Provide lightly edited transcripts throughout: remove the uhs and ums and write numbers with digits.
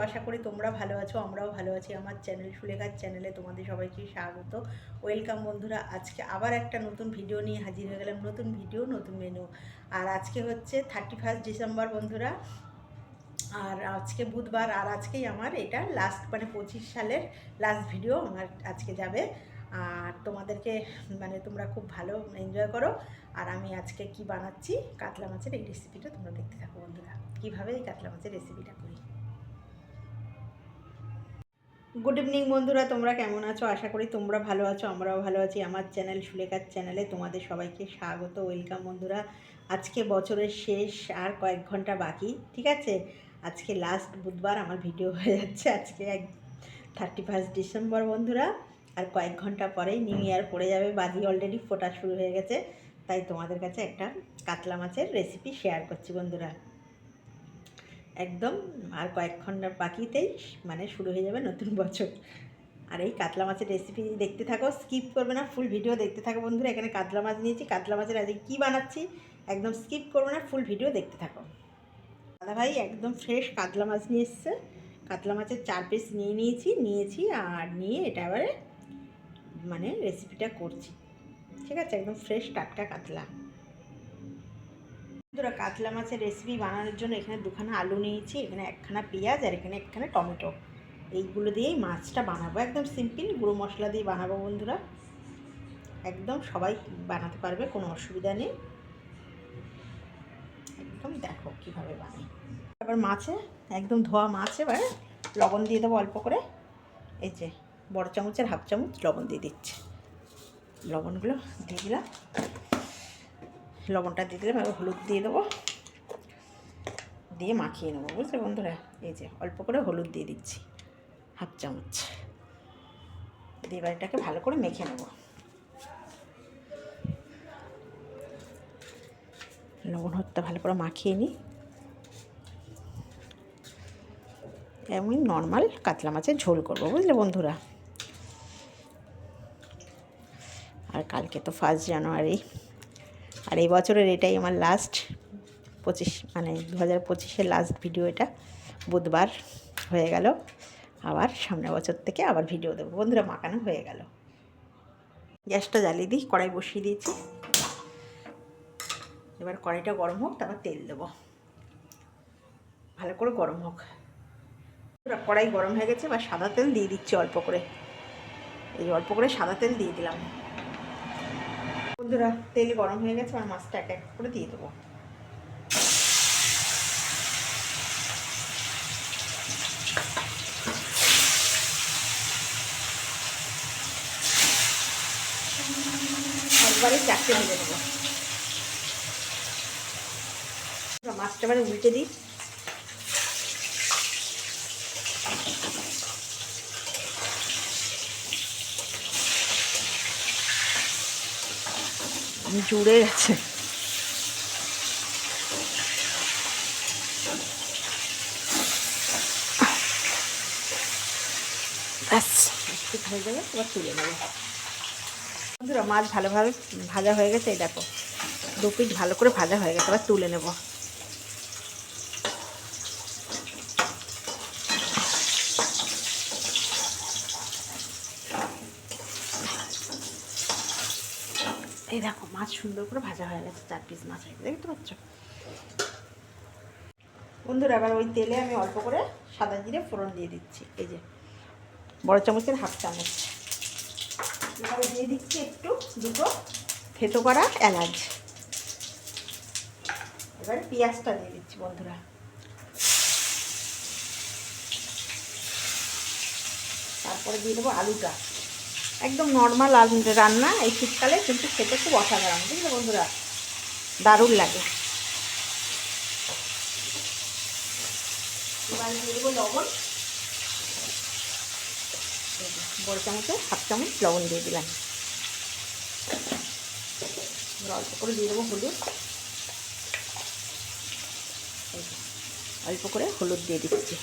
আশা করি তোমরা ভালো আছো, আমরাও ভালো আছি। আমার চ্যানেল সুলেখার চ্যানেলে তোমাদের সবাইকে স্বাগত, ওয়েলকাম বন্ধুরা। আজকে আবার একটা নতুন ভিডিও নিয়ে হাজির হয়ে গেলাম, নতুন ভিডিও নতুন মেনু। আর আজকে হচ্ছে 31 ডিসেম্বর বন্ধুরা, আর আজকে বুধবার, আর আজকেই আমার এটা লাস্ট, মানে 25 সালের লাস্ট ভিডিও আমার আজকে যাবে। আর তোমাদেরকে মানে তোমরা খুব ভালো এনজয় করো। আর আমি আজকে কি বানাচ্ছি, কাতলা মাছের এই রেসিপিটা তোমরা দেখতে থাকো বন্ধুরা, কীভাবে এই কাতলা মাছের রেসিপিটা করি। গুড ইভিনিং বন্ধুরা, তোমরা কেমন আছো? আশা করি তোমরা ভালো আছো, আমরাও ভালো আছি। আমার চ্যানেল সুলেখার চ্যানেলে তোমাদের সবাইকে স্বাগত, ওয়েলকাম বন্ধুরা। আজকে বছরের শেষ, আর কয়েক ঘন্টা বাকি, ঠিক আছে? আজকে লাস্ট বুধবার আমার ভিডিও হয়ে যাচ্ছে। আজকে 31 ডিসেম্বর বন্ধুরা, আর কয়েক ঘন্টা পরেই নিউ ইয়ার পড়ে যাবে। বাজি অলরেডি ফোটা শুরু হয়ে গেছে, তাই তোমাদের কাছে একটা কাতলা মাছের রেসিপি শেয়ার করছি বন্ধুরা। একদম আর কয়েক ঘন্টা বাকিতেই মানে শুরু হয়ে যাবে নতুন বছর। আর এই কাতলা মাছের রেসিপি দেখতে থাকো, স্কিপ করবে না, ফুল ভিডিও দেখতে থাকো বন্ধুরা। এখানে কাতলা মাছ নিয়েছি, কাতলা মাছের আজকে কী বানাচ্ছি একদম স্কিপ করবে না, ফুল ভিডিও দেখতে থাকো। দাদা ভাই একদম ফ্রেশ কাতলা মাছ নিয়ে এসছে। কাতলা মাছের 4 পিস নিয়েছি আর নিয়ে এটা এবারে মানে রেসিপিটা করছি, ঠিক আছে? একদম ফ্রেশ টাটকা কাতলা। বন্ধুরা, কাতলা মাছের রেসিপি বানানোর জন্য এখানে 2খানা আলু নিয়েছি, এখানে 1খানা পেঁয়াজ, আর এখানে 1খানা টমেটো। এইগুলো দিয়েই মাছটা বানাবো, একদম সিম্পল গুঁড়ো মশলা দিয়ে বানাবো বন্ধুরা। একদম সবাই বানাতে পারবে, কোনো অসুবিধা নেই। একদম দেখো কীভাবে বানাই। এবার মাছে একদম ধোয়া মাছ এবার লবণ দিয়ে দেবো অল্প করে। এই যে বড় চামচের হাফ চামচ লবণ দিয়ে দিচ্ছি। লবণগুলো দিয়ে দিলাম, লবণটা দিয়ে দিলাম। এবার হলুদ দিয়ে দেবো, দিয়ে মাখিয়ে নেবো, বুঝলে বন্ধুরা? এই যে অল্প করে হলুদ দিয়ে দিচ্ছি, হাফ চামচ দিয়ে এবার এটাকে ভালো করে মেখে নেব। লবণ হলুদটা ভালো করে মাখিয়ে নিই। এমনি নর্মাল কাতলা মাছের ঝোল করবো, বুঝলে বন্ধুরা। আর কালকে তো 1 জানুয়ারি, আর এই বছরের এটাই আমার লাস্ট 25, মানে 2025-এর লাস্ট ভিডিও। এটা বুধবার হয়ে গেল, আবার সামনের বছর থেকে আবার ভিডিও দেবো বন্ধুরা। মাখানো হয়ে গেল, গ্যাসটা জ্বালিয়ে দিই, কড়াই বসিয়ে দিয়েছি। এবার কড়াইটা গরম হোক, তারপর তেল দেবো, ভালো করে গরম হোক। কড়াই গরম হয়ে গেছে, এবার সাদা তেল দিয়ে দিচ্ছি অল্প করে। এই অল্প করে সাদা তেল দিয়ে দিলাম বন্ধুরা। তেল গরম হয়ে গেছে, আর মাছটা এক এক করে দিয়ে দেবো। একবারে 4টে ভেজে নেবো। মাছটা এবারে উল্টে দিই। জুড়ে গেছে, ব্যাস একটু হয়ে যাবে, এবার তুলে নেবো বন্ধুরা। মাছ ভালোভাবে ভাজা হয়ে গেছে, এই দেখো 2 পিঠ ভালো করে ভাজা হয়ে গেছে, এবার তুলে নেব। এই দেখো মাছ সুন্দর করে ভাজা হয়ে গেছে, 4 পিস মাছ দেখতে পাচ্ছ বন্ধুরা। এবার ওই তেলে আমি অল্প করে সাদা জিরে ফোড়ন দিয়ে দিচ্ছি, এই যে বড় চামচের হাফ চামচ। এবারে দিয়ে দিচ্ছি একটু 2টো থেতো করা এলাচ। এবারে পেঁয়াজটা দিয়ে দিচ্ছি বন্ধুরা। তারপরে দিয়ে দেবো আলুটা। একদম নর্মাল রান্না এই শীতকালে, কিন্তু খেতে খুব অসাধারণ, বুঝলে বন্ধুরা, দারুণ লাগে। এবার দিয়ে দেবো লবণ, বড় চামচের হাফ চামচ লবণ দিয়ে দিলাম। অল্প করে দিয়ে দেবো হলুদ, অল্প করে হলুদ দিয়ে দিচ্ছি,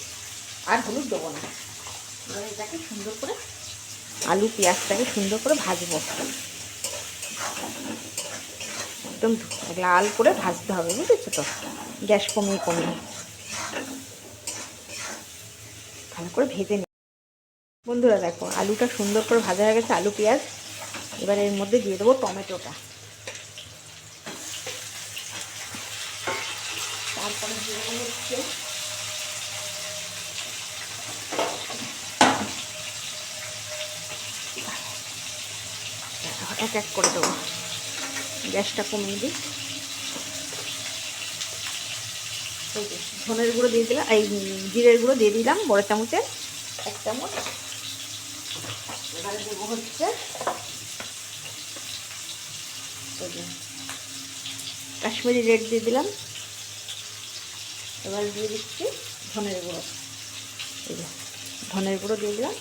আর হলুদ দেবো না। এবার এটাকে সুন্দর করে আলু পেঁয়াজটাকে সুন্দর করে ভাজবো, একদম লাল করে ভাজতে হবে, বুঝেছো তো? গ্যাস কমিয়ে কমিয়ে। ভালো করে ভেজে নিই। বন্ধুরা দেখো আলুটা সুন্দর করে ভাজা হয়ে গেছে, আলু পেঁয়াজ। এবার এর মধ্যে দিয়ে দেবো টমেটোটা, তারপরে দিয়ে দেবো হচ্ছে এক এক করে দেবো, গ্যাসটা কমিয়ে দিই। ধনের গুঁড়ো দিয়ে দিলাম, এই জিরের গুঁড়ো দিয়ে দিলাম বড় চামচের 1 চামচ। এবারে দেবো হচ্ছে কাশ্মীরি রেড দিয়ে দিলাম। এবার দিয়ে দিচ্ছি ধনের গুঁড়ো, এই যে ধনের গুঁড়ো দিয়ে দিলাম।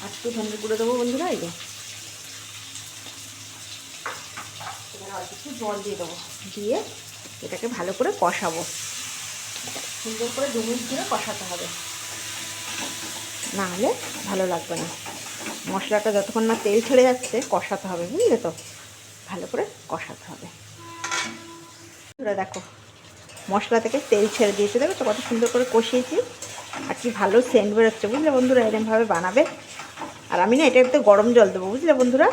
আর একটু ধনের গুঁড়ো দেবো বন্ধুরা। এই যে এবার অল্প একটু জল দিয়ে দেবো, দিয়ে এটাকে ভালো করে কষাবো। সুন্দর করে 2 মিনিট ধরে কষাতে হবে, না হলে ভালো লাগবে না। মশলাটা যতক্ষণ না তেল ছেড়ে যাচ্ছে কষাতে হবে, বুঝলে তো? ভালো করে কষাতে হবে। এবার দেখো মশলা থেকে তেল ছেড়ে দিয়েছে, দেখো তো কত সুন্দর করে কষিয়েছি। আর কি ভালো সেন্ট বেরোচ্ছে, বুঝলে বন্ধুরা? এরকমভাবে বানাবে। আর আমি না এটাতে গরম জল দেবো, বুঝলে বন্ধুরা?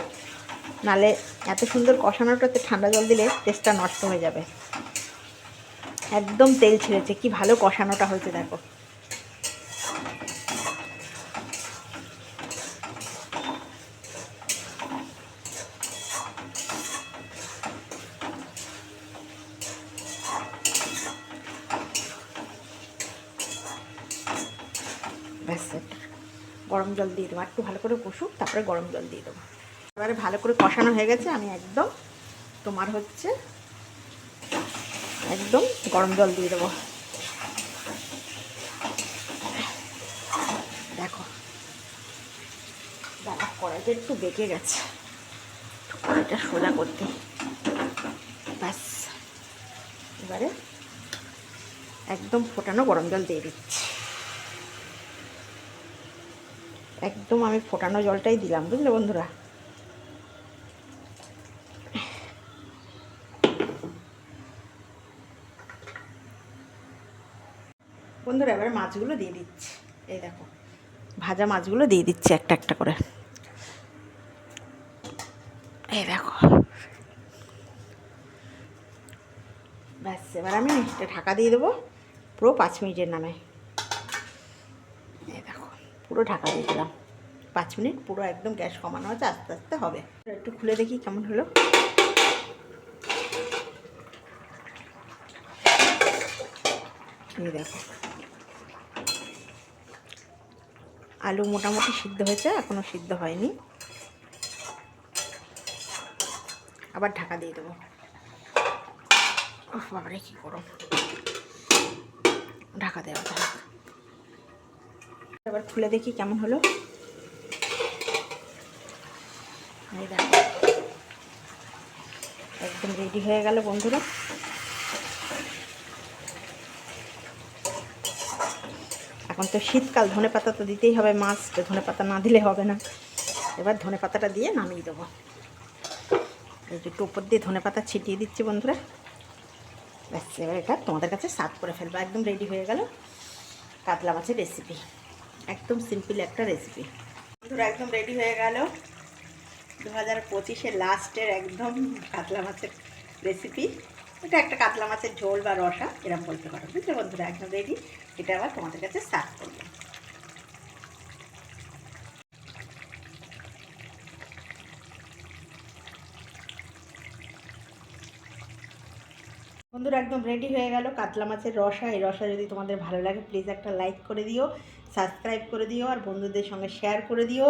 নালে এত সুন্দর কষানোটাতে ঠান্ডা জল দিলে টেস্টটা নষ্ট হয়ে যাবে। একদম তেল ছেড়েছে, কি ভালো কষানোটা হয়েছে দেখো। ব্যাস গরম জল দিয়ে দেবো, একটু ভালো করে কষুক, তারপরে গরম জল দিয়ে দেবো। এবারে ভালো করে কষানো হয়ে গেছে, আমি একদম তোমার হচ্ছে একদম গরম জল দিয়ে দেবো। দেখো দাঁড়া, কড়াইটা একটু বেঁকে গেছে, কড়াইটা সোজা করতে। ব্যাস এবারে একদম ফোটানো গরম জল দিয়ে দিচ্ছি। একদম আমি ফোটানো জলটাই দিলাম, বুঝলে বন্ধুরা? বন্ধুরা এবারে মাছগুলো দিয়ে দিচ্ছি। এই দেখো ভাজা মাছগুলো দিয়ে দিচ্ছি একটা একটা করে। এই দেখো ব্যাস এবার আমি এটা ঢাকা দিয়ে দেবো পুরো 5 মিনিটের নামে। এই দেখো পুরো ঢাকা দিয়ে দিলাম 5 মিনিট, পুরো একদম গ্যাস কমানো আছে, আস্তে আস্তে হবে। একটু খুলে দেখি কেমন হলো। এই দেখো আলু মোটামুটি সিদ্ধ হয়েছে, এখনও সিদ্ধ হয়নি। আবার ঢাকা দিয়ে দেবো। বাবারে কী করো, ঢাকা দেওয়া থাক। এবার খুলে দেখি কেমন হলো। এই দেখো একদম রেডি হয়ে গেল বন্ধুরা। এখন তো শীতকাল, ধনেপাতা তো দিতেই হবে, মাছ তো ধনেপাতা না দিলে হবে না। এবার ধনেপাতাটা দিয়ে নামিয়ে দেবো। এই যে টোপর দিয়ে ধনেপাতা ছিটিয়ে দিচ্ছি বন্ধুরা। ব্যাস এবার এটা তোমাদের কাছে সার্ভ করে ফেলবো। একদম রেডি হয়ে গেল কাতলা মাছের রেসিপি। একদম সিম্পল একটা রেসিপি বন্ধুরা, একদম রেডি হয়ে গেল 2025-এর লাস্টের একদম কাতলা মাছের রেসিপি। এটা একটা কাতলা মাছের ঝোল বা রসা এরকম বলতে পারো, বুঝলে বন্ধুরা? একদম রেডি। এটা আবার তোমাদের কাছে সার্ভ করবো। বন্ধুরা একদম রেডি হয়ে গেল কাতলা মাছের রসা। এই রসা যদি তোমাদের ভালো লাগে প্লিজ একটা লাইক করে দিও, সাবস্ক্রাইব করে দিও, আর বন্ধুদের সঙ্গে শেয়ার করে দিও।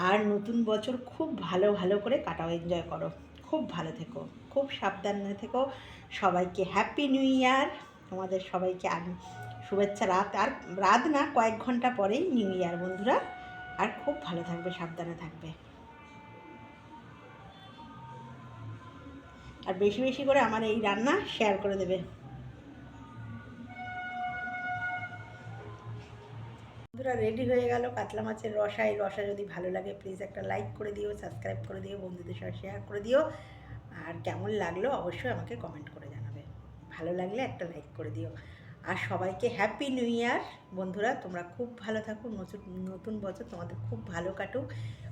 আর নতুন বছর খুব ভালো ভালো করে কাটাও, এনজয় করো, খুব ভালো থেকো, খুব সাবধানে থেকো। সবাইকে হ্যাপি নিউ ইয়ার। তোমাদের সবাইকে শুভেচ্ছা। আর রাত না, কয়েক ঘন্টা পরেই নিউ ইয়ার বন্ধুরা। আর খুব ভালো থাকবে, সাবধানে থাকবে। আর বেশি বেশি করে আমার এই রান্না শেয়ার করে দেবে। বন্ধুরা রেডি হয়ে গেল কাতলা মাছের রসা। এই রসা যদি ভালো লাগে প্লিজ একটা লাইক করে দিও, সাবস্ক্রাইব করে দিও, বন্ধুদের সাথে শেয়ার করে দিও। আর কেমন লাগলো অবশ্যই আমাকে কমেন্ট করে জানাবে। ভালো লাগলে একটা লাইক করে দিও। আর সবাইকে হ্যাপি নিউ ইয়ার। বন্ধুরা তোমরা খুব ভালো থাকো, নতুন নতুন বছর তোমাদের খুব ভালো কাটুক,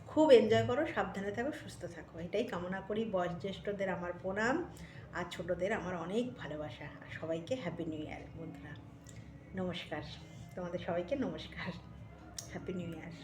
খুব এনজয় করো, সাবধানে থাকো, সুস্থ থাকো, এটাই কামনা করি। বয়োজ্যেষ্ঠদের আমার প্রণাম, আর ছোটদের আমার অনেক ভালোবাসা। আর সবাইকে হ্যাপি নিউ ইয়ার বন্ধুরা। নমস্কার, তোমাদের সবাইকে নমস্কার, হ্যাপি নিউ ইয়ার।